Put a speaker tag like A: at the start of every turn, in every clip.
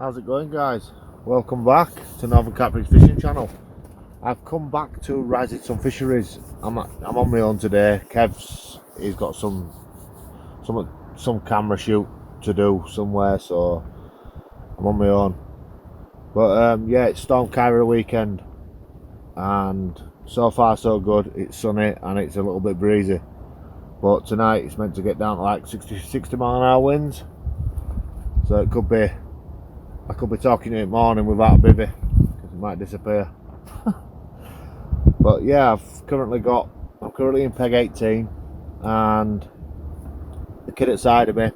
A: How's it going, guys? Welcome back to Northern CARP Fishing Channel. I've come back to Rising some fisheries. I'm on my own today. He's got some camera shoot to do somewhere, so I'm on my own. But yeah, it's Storm Kyra weekend, and so far so good. It's sunny and it's a little bit breezy. But tonight it's meant to get down to like 60 mile an hour winds, so it could be. I could be talking to it morning without a bivvy because it might disappear. But yeah, I'm currently in peg 18, and the kid at side of me,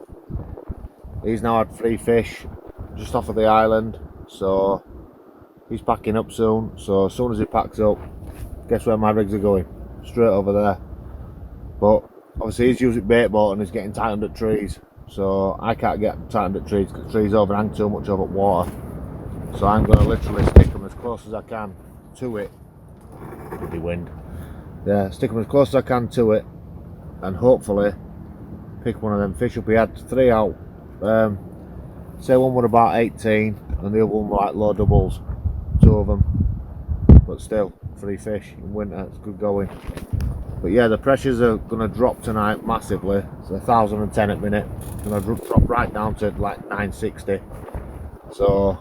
A: he's now had 3 fish just off of the island, so he's packing up soon. So as soon as he packs up, guess where my rigs are going? Straight over there. But obviously he's using bait boat and he's getting tightened at trees, so I can't get tightened at trees because trees overhang too much over water. So I'm going to literally stick them as close as I can to it. With the wind. Yeah, stick them as close as I can to it, and hopefully pick one of them fish up. He had 3 out. Say one were about 18 and the other one were like low doubles, 2 of them. But still, 3 fish in winter, it's good going. But yeah, the pressures are going to drop tonight massively. It's 1,010 at minute. It's going to drop right down to like 960. So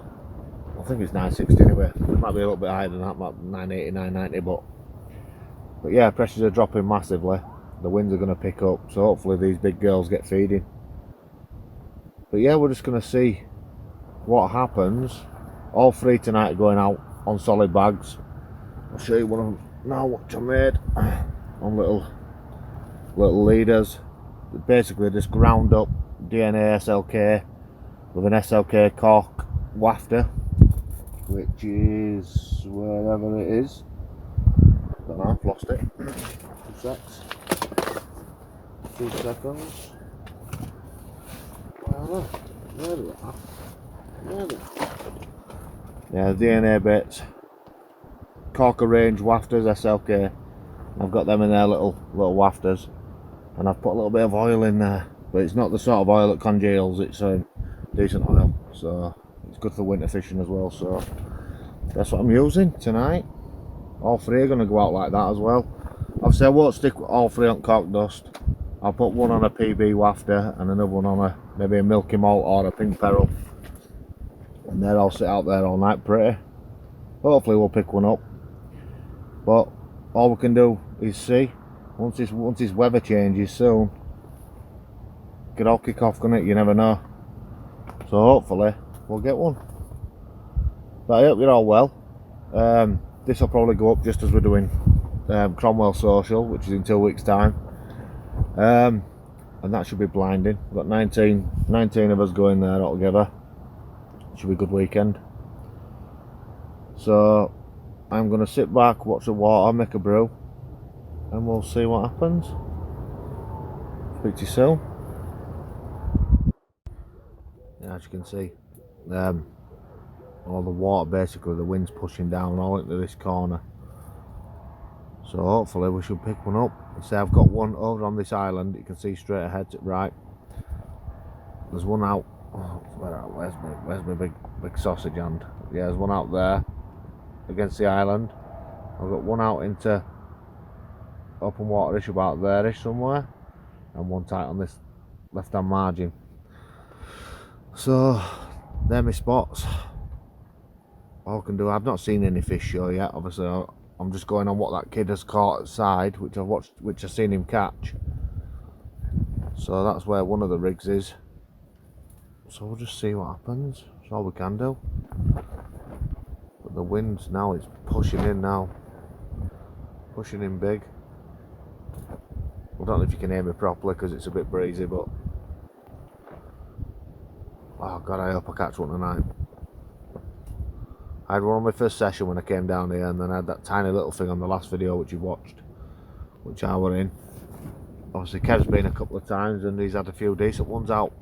A: I think it's 960 anyway. It might be a little bit higher than that, about 980, 990. But yeah, pressures are dropping massively. The winds are going to pick up. So hopefully these big girls get feeding. But yeah, we're just going to see what happens. All 3 tonight are going out on solid bags. I'll show you one of them now, which I made on little leaders. Basically just ground up DNA SLK with an SLK cork wafter, which is wherever it is. Don't know, I've lost it. 2 seconds. There they are. Yeah, DNA bits. Corker range wafters, SLK. I've got them in their little wafters, and I've put a little bit of oil in there, but it's not the sort of oil that congeals. It's decent oil, so it's good for winter fishing as well. So that's what I'm using tonight. All 3 are going to go out like that as well. Obviously I won't stick all 3 on cork dust. I'll put one on a PB wafter and another one on maybe a milky malt or a pink peril, and they'll all sit out there all night pretty. Hopefully we'll pick one up, but all we can do is see. Once this weather changes soon, it could all kick off, couldn't it? You never know. So hopefully we'll get one. But I hope you're all well. This will probably go up just as we're doing Cromwell Social, which is in 2 weeks' time. And that should be blinding. We've got 19 of us going there altogether. Should be a good weekend. So I'm going to sit back, watch the water, make a brew, and we'll see what happens. Speak to you soon. Yeah, as you can see, all the water, basically the wind's pushing down all into this corner. So hopefully we should pick one up. Say I've got one over on this island. You can see straight ahead to the right. There's one out. Oh, where's my big sausage hand? Yeah, there's one out there against the island. I've got one out into open waterish about there-ish somewhere, and one tight on this left hand margin. So they're my spots. All I can do, I've not seen any fish show yet. Obviously I'm just going on what that kid has caught at side, which I've seen him catch. So that's where one of the rigs is. So we'll just see what happens. That's all we can do. But the wind now is pushing in now. Pushing in big. I don't know if you can hear me properly because it's a bit breezy, but oh god, I hope I catch one tonight. I had one on my first session when I came down here, and then I had that tiny little thing on the last video which you watched, which I were in. Obviously Kev's been a couple of times and he's had a few decent ones out,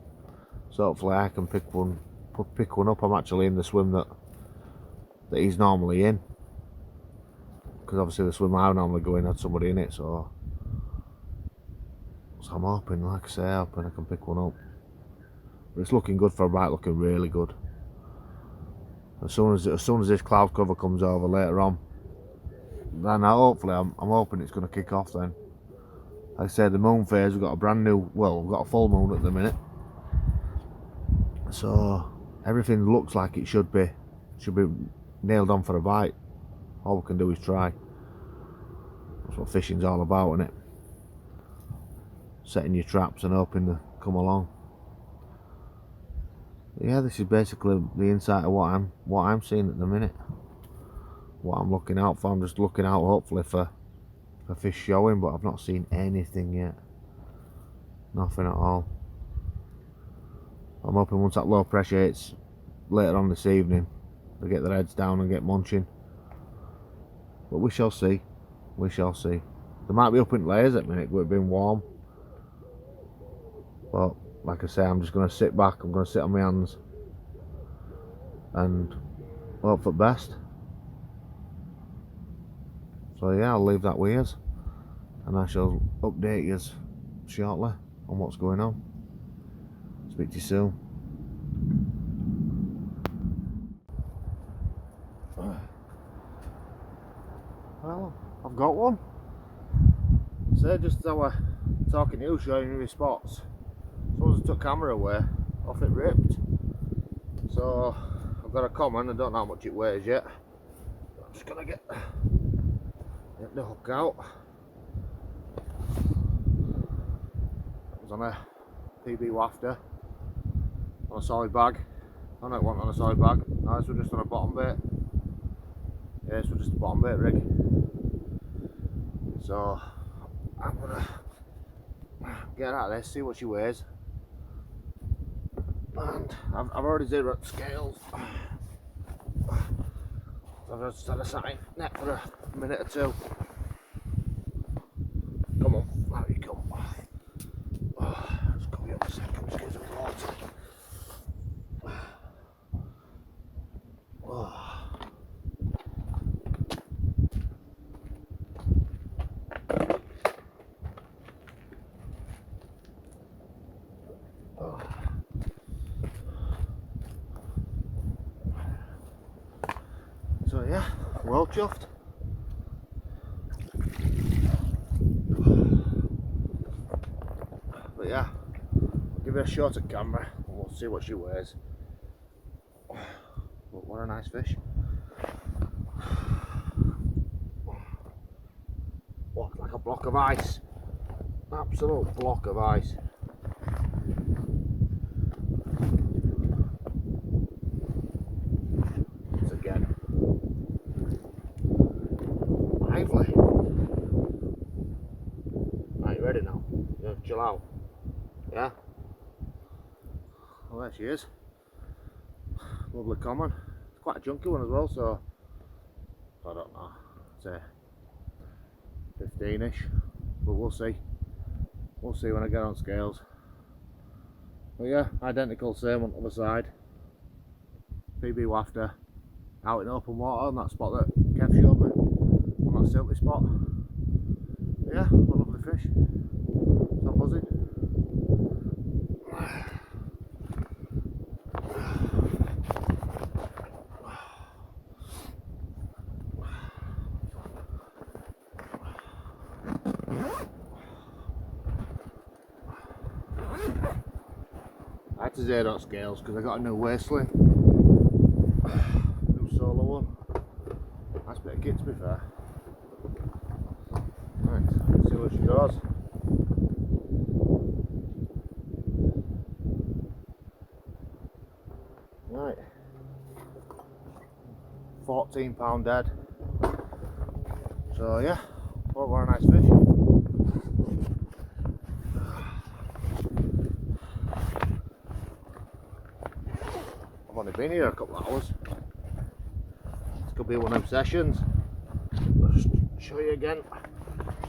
A: so hopefully I can pick one up. I'm actually in the swim that he's normally in, because obviously the swim I normally go in had somebody in it, so I'm hoping, like I say, I can pick one up. But it's looking good for a bite, looking really good. As soon as this cloud cover comes over later on, then hopefully I'm hoping it's going to kick off then. Like I said, the moon phase, we've got a brand new, well, we've got a full moon at the minute, so everything looks like it should be nailed on for a bite. All we can do is try. That's what fishing's all about, isn't it? Setting your traps and hoping to come along. Yeah, this is basically the insight of what I'm seeing at the minute. What I'm looking out for. I'm just looking out hopefully for fish showing, but I've not seen anything yet. Nothing at all. I'm hoping once that low pressure hits later on this evening, they get their heads down and get munching. But we shall see. We shall see. They might be up in layers at the minute, but it's been warm. But like I say, I'm just going to sit back. I'm going to sit on my hands and hope for the best. So yeah, I'll leave that with you, and I shall update you shortly on what's going on. Speak to you soon. Well, I've got one. So just as I was talking to you, showing you my spots, as soon as I took camera away, off it ripped. So I've got a common. I don't know how much it weighs yet. I'm just gonna get the hook out. It was on a PB wafter on a solid bag. Oh no, it wasn't on a solid bag. No, this was just on a bottom bait. Yeah, this was just a bottom bait rig. So I'm gonna get out of this, see what she weighs. And I've already zeroed the scales. I've just had a sat net for a minute or two. Come on, out you come. Just come here a second, just get some water. So yeah, well chuffed. But yeah, I'll give her a shot at camera and we'll see what she weighs. But what a nice fish. Walked like a block of ice. Absolute block of ice. Once again. Lively. Right, you ready now? Yeah, chill out. Yeah? Well, there she is. Lovely common. It's quite a chunky one as well, so I don't know. Say 15ish, but we'll see. We'll see when I get on scales. But yeah, identical, same on the other side. PB wafter, out in open water on that spot that Kev showed me, on that silty spot. But yeah, a lovely fish. It's not buzzing. I had to zero scales because I got a new waistline. New solo one. Nice bit of kit to be fair. Right, let's see what she does. Right. £14 dead. So yeah, what a nice fish. I've only been here a couple of hours. This could be one of them sessions. I'll just show you again.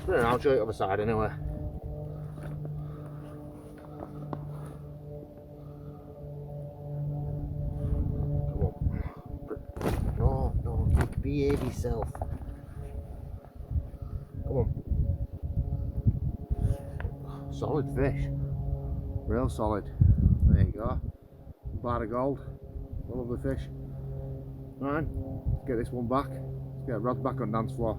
A: Spin around, show you the other side anyway. Come on. No, behave yourself. Come on. Solid fish. Real solid. There you go. Bar of gold. Lovely fish. Right, let's get this one back. Let's get Rod back on dance floor.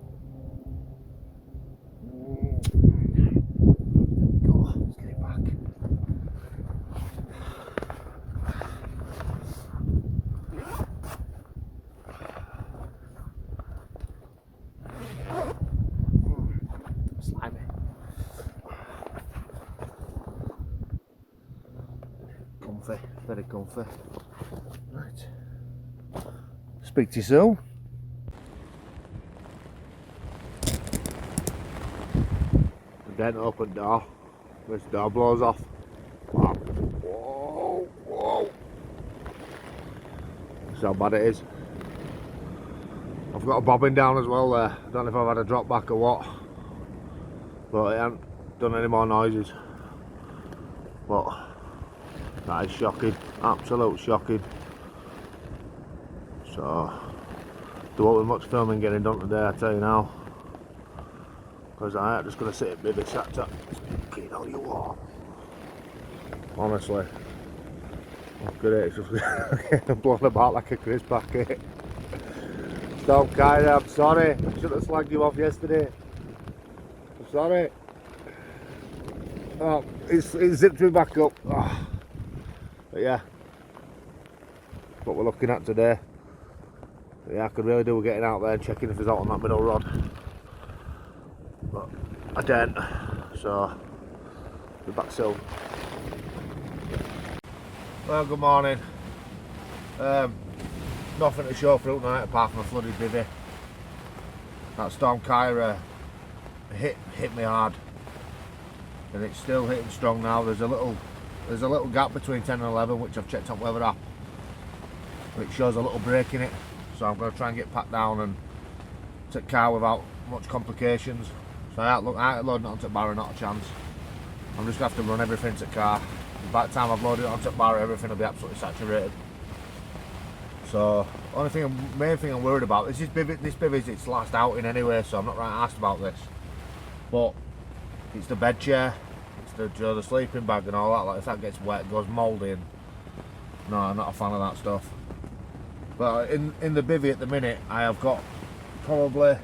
A: Go, let's get it back. Slimy. Comfy, very comfy. Right. Speak to you soon. The dent open door. This door blows off. Wow. Whoa, whoa. That's how bad it is. I've got a bobbin down as well there. I don't know if I've had a drop back or what. But it hasn't done any more noises. But that is shocking. Absolute shocking. So there won't be much filming getting done today, I tell you now. Because I ain't just going to sit at baby sat up. Clean all you want. Honestly. Look at it, it's just blown about like a crisp packet. Storm Ciara, I'm sorry. I should have slagged you off yesterday. I'm sorry. Oh, it's zipped me back up. Oh. But yeah. What we're looking at today. But yeah, I could really do with getting out there and checking if there's out on that middle rod. But I didn't. So be back soon. Well, good morning. Nothing to show for tonight apart from a flooded bivvy. That Storm Ciara hit me hard, and it's still hitting strong now. There's a little gap between 10 and 11, which I've checked on weather app, which shows a little break in it. So I'm going to try and get packed down and take car without much complications. So I ain't loading it onto the barrow, not a chance. I'm just going to have to run everything to car. By the time I've loaded it onto the barrow, everything will be absolutely saturated. So, main thing I'm worried about is this bivvy's its last outing anyway, so I'm not right asked about this. But it's the bed chair, it's the sleeping bag and all that. Like if that gets wet, it goes mouldy, and no, I'm not a fan of that stuff. But in the bivvy at the minute, I have got probably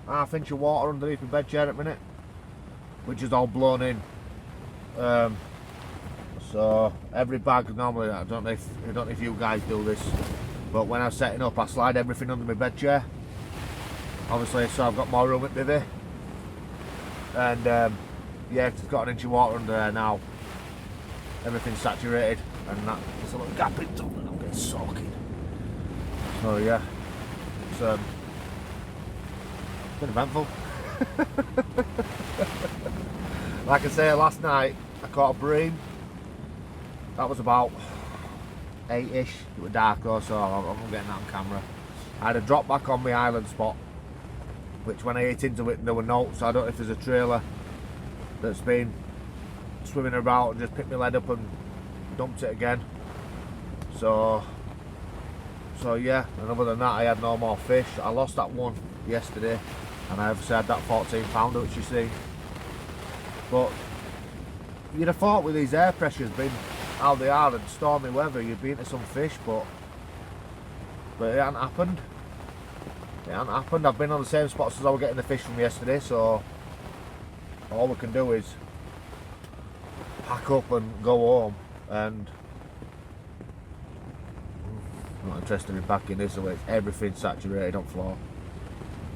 A: ½ inch of water underneath the bed chair at the minute, which is all blown in. So every bag normally, I don't know if you guys do this, but when I'm setting up, I slide everything under my bed chair. Obviously, so I've got more room at bivvy. And yeah, it's got 1 inch of water under there now. Everything's saturated, and there's a little gap in top, and I'm getting soaking. So yeah, it's been eventful. Like I say, last night I caught a bream. That was about 8ish. It was dark though, so I'm not getting that on camera. I had a drop back on my island spot, which when I hit into it there were notes. So I don't know if there's a trailer that's been swimming about and just picked my lead up and dumped it again. So yeah, and other than that I had no more fish. I lost that one yesterday, and I obviously had that 14 pounder which you see. But you'd have thought with these air pressures being how they are and stormy weather, you'd be into some fish, but it hasn't happened. It hasn't happened. I've been on the same spots as I was getting the fish from yesterday, so all we can do is pack up and go home. And I'm not interested in packing this away. Everything's saturated on floor.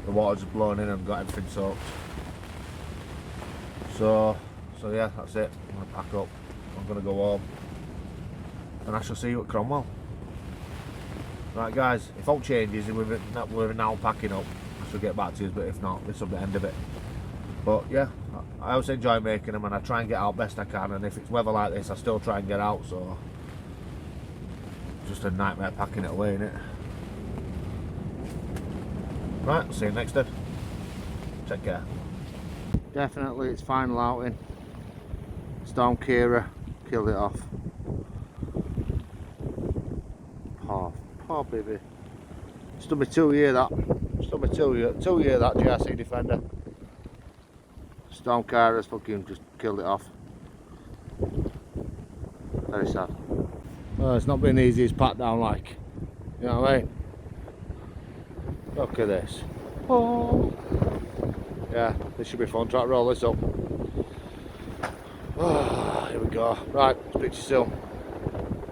A: The water's blown in and got everything soaked. So yeah, that's it. I'm gonna pack up. I'm gonna go home, and I shall see you at Cromwell. Right, guys. If all changes, we're now packing up. I shall get back to you, but if not, this will be the end of it. But yeah, I always enjoy making them, and I try and get out best I can. And if it's weather like this, I still try and get out. So just a nightmare packing it away, innit? Right, I'll see you next time. Take care. Definitely its final outing. Storm Ciara killed it off. Poor baby. It's done me 2 year that. It's done me 2 year that GRC Defender. Storm Ciara's fucking just killed it off. Very sad. Well, it's not been easy as pat down like. You know what I mean? Look at this. Oh. Yeah, this should be fun. Try to roll this up. Oh, here we go. Right, speak to you soon.